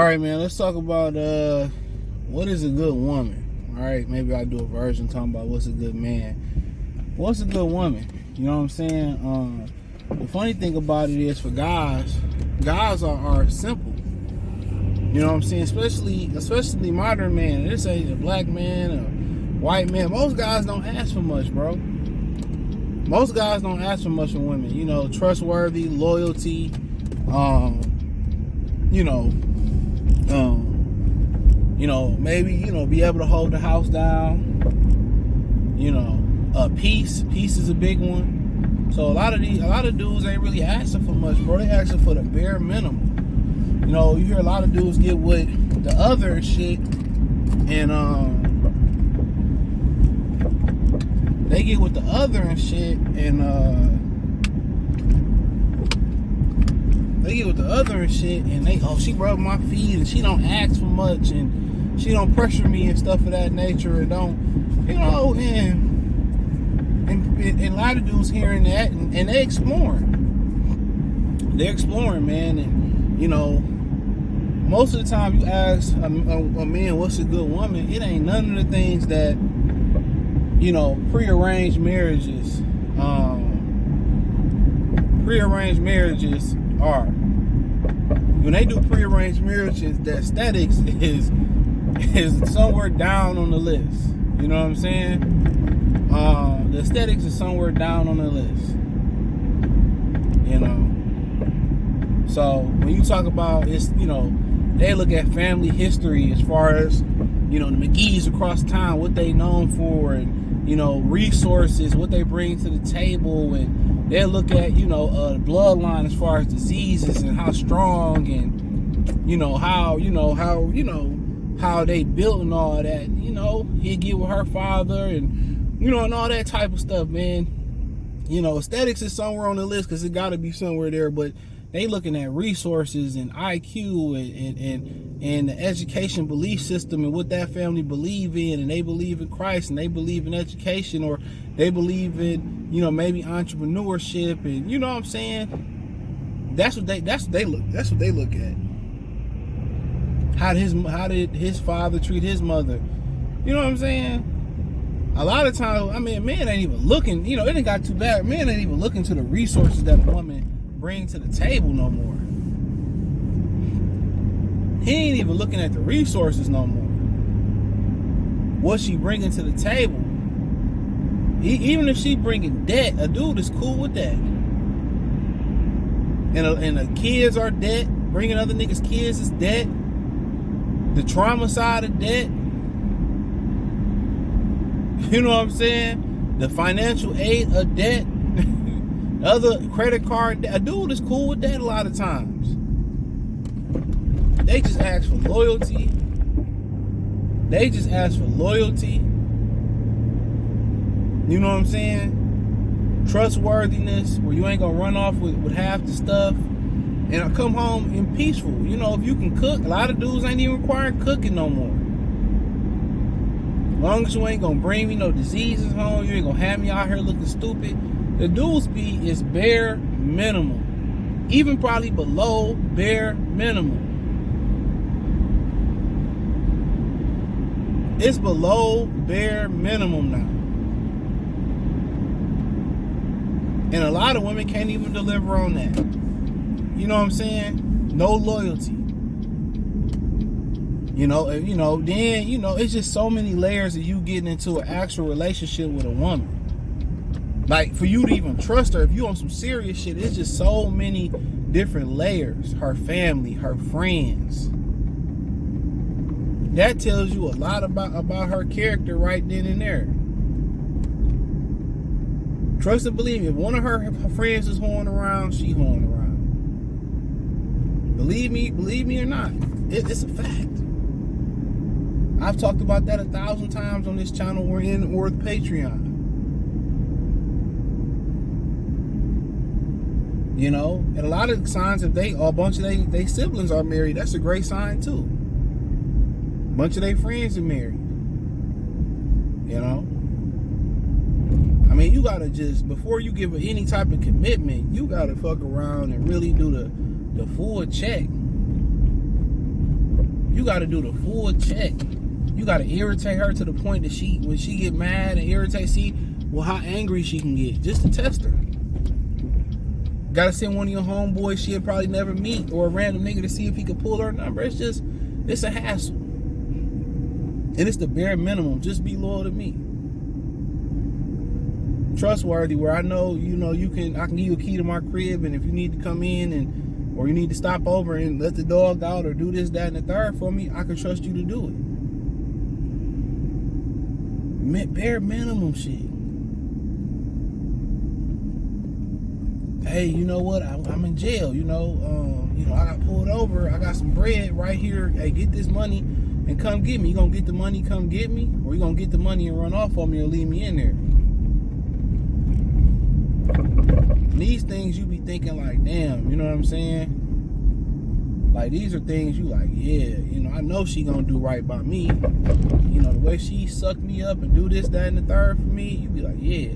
right, man. Let's talk about what is a good woman. All right, maybe I'll do a version talking about what's a good man. What's a good woman? You know what I'm saying? The funny thing about it is, for guys are simple. You know what I'm saying? Especially modern man. This ain't a black man or white man. Most guys don't ask for much, bro. Most guys don't ask for much from women. You know, trustworthy, loyalty, maybe, be able to hold the house down. Peace. Peace is a big one. So a lot of dudes ain't really asking for much, bro. They asking for the bare minimum. You know, you hear a lot of dudes get with the other and shit, and they get with the other and shit, and she rubbed my feet and she don't ask for much and she don't pressure me and stuff of that nature, and don't, and a lot of dudes hearing that and they exploring. They're exploring, man, and most of the time you ask a man what's a good woman, it ain't none of the things that prearranged marriages are. When they do prearranged marriages, the aesthetics is somewhere down on the list. You know what I'm saying? The aesthetics is somewhere down on the list. So when you talk about it's, they look at family history as far as, the McGee's across town, what they known for, and, resources, what they bring to the table, and they look at, bloodline as far as diseases and how strong and, how they built and all that. He'd get with her father and, and all that type of stuff, man. Aesthetics is somewhere on the list because it got to be somewhere there, but they looking at resources and IQ and the education belief system and what that family believe in, and they believe in Christ and they believe in education, or they believe in, maybe entrepreneurship, and you know what I'm saying? That's what they look at. How did his father treat his mother? You know what I'm saying? A lot of times, man ain't even looking, it ain't got too bad. Man ain't even looking to the resources that a woman bring to the table no more. He ain't even looking at the resources no more. What she bringing to the table. Even if she bringing debt, a dude is cool with that. And the kids are debt. Bringing other niggas' kids is debt. The trauma side of debt. You know what I'm saying? The financial aid of debt. Other credit card, a dude is cool with that a lot of times. They just ask for loyalty. You know what I'm saying? Trustworthiness, where you ain't gonna run off with half the stuff. And I come home in peaceful. If you can cook, a lot of dudes ain't even requiring cooking no more. As long as you ain't gonna bring me no diseases home, you ain't gonna have me out here looking stupid. The dude's speed is bare minimum. Even probably below bare minimum. It's below bare minimum now. And a lot of women can't even deliver on that. You know what I'm saying? No loyalty. Then, it's just so many layers of you getting into an actual relationship with a woman. Like, for you to even trust her, if you on some serious shit, it's just so many different layers. Her family, her friends. That tells you a lot about her character right then and there. Trust and believe me, if one of her friends is hoeing around, she hoeing around. Believe me or not, it's a fact. I've talked about that 1,000 times on this channel or the Patreon. And a lot of signs, if a bunch of they siblings are married, that's a great sign too. A bunch of their friends are married. You gotta just, before you give any type of commitment, you gotta fuck around and really do the full check. You got to do the full check. You got to irritate her to the point that when she get mad and irritate, see, well, how angry she can get, just to test her. Got to send one of your homeboys she'll probably never meet, or a random nigga, to see if he can pull her number. It's a hassle. And it's the bare minimum. Just be loyal to me. Trustworthy, where I know, I can give you a key to my crib, and if you need to come in or you need to stop over and let the dog out or do this, that, and the third for me, I can trust you to do it. Bare minimum shit. Hey, you know what? I'm in jail. I got pulled over. I got some bread right here. Hey, get this money and come get me. You gonna get the money, come get me, or you gonna get the money and run off on me or leave me in there? And these things you be thinking like, damn, you know what I'm saying? Like, these are things you like, yeah, I know she gonna do right by me. The way she sucked me up and do this, that, and the third for me, you be like, yeah.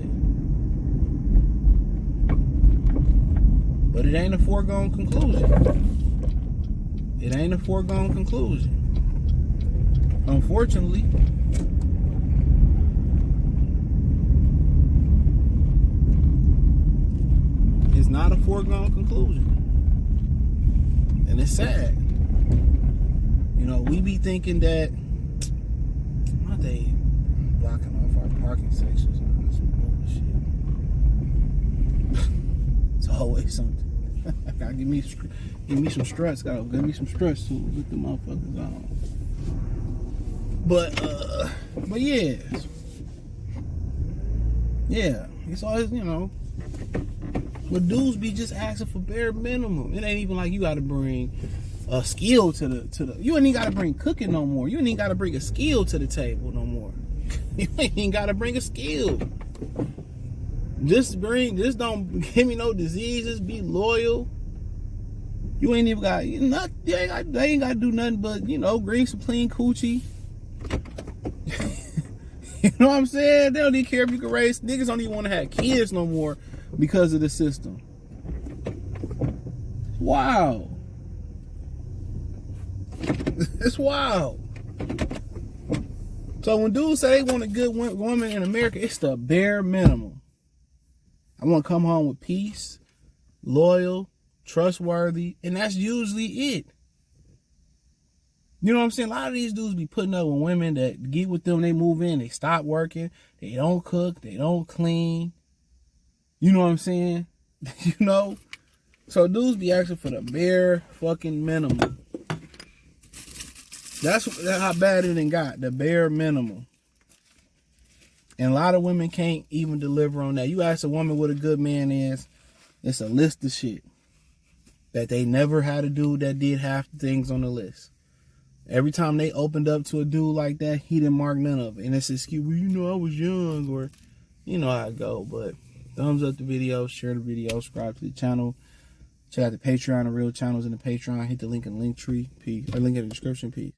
But it ain't a foregone conclusion. It ain't a foregone conclusion. Unfortunately. It's not a foregone conclusion. And it's sad. We be thinking that, why they blocking off our parking sections? That's some bullshit. It's always something. Gotta give me some struts. Gotta give me some struts to put the motherfuckers on. But yeah. Yeah. It's always, but dudes be just asking for bare minimum. It ain't even like you gotta bring a skill to the you ain't even gotta bring cooking no more. You ain't even gotta bring a skill to the table no more. You ain't even gotta bring a skill. Just don't give me no diseases. Be loyal. You ain't even got they ain't got to do nothing but bring some clean coochie. You know what I'm saying? They don't even care if you can raise. Niggas don't even want to have kids no more because of the system. Wow, it's wild. So when dudes say they want a good woman in America, it's the bare minimum. I want to come home with peace, loyal, trustworthy, and that's usually it. You know what I'm saying? A lot of these dudes be putting up with women that get with them, they move in, they stop working, they don't cook, they don't clean. You know what I'm saying? So dudes be asking for the bare fucking minimum. That's how bad it done got, the bare minimum. And a lot of women can't even deliver on that. You ask a woman what a good man is, it's a list of shit that they never had a dude that did half the things on the list. Every time they opened up to a dude like that, he didn't mark none of it. And it's an excuse, well, I was young, or how it go. But thumbs up the video, share the video, subscribe to the channel. Check out the Patreon, the real channels in the Patreon. Hit the link in the link tree, link in the description, peace.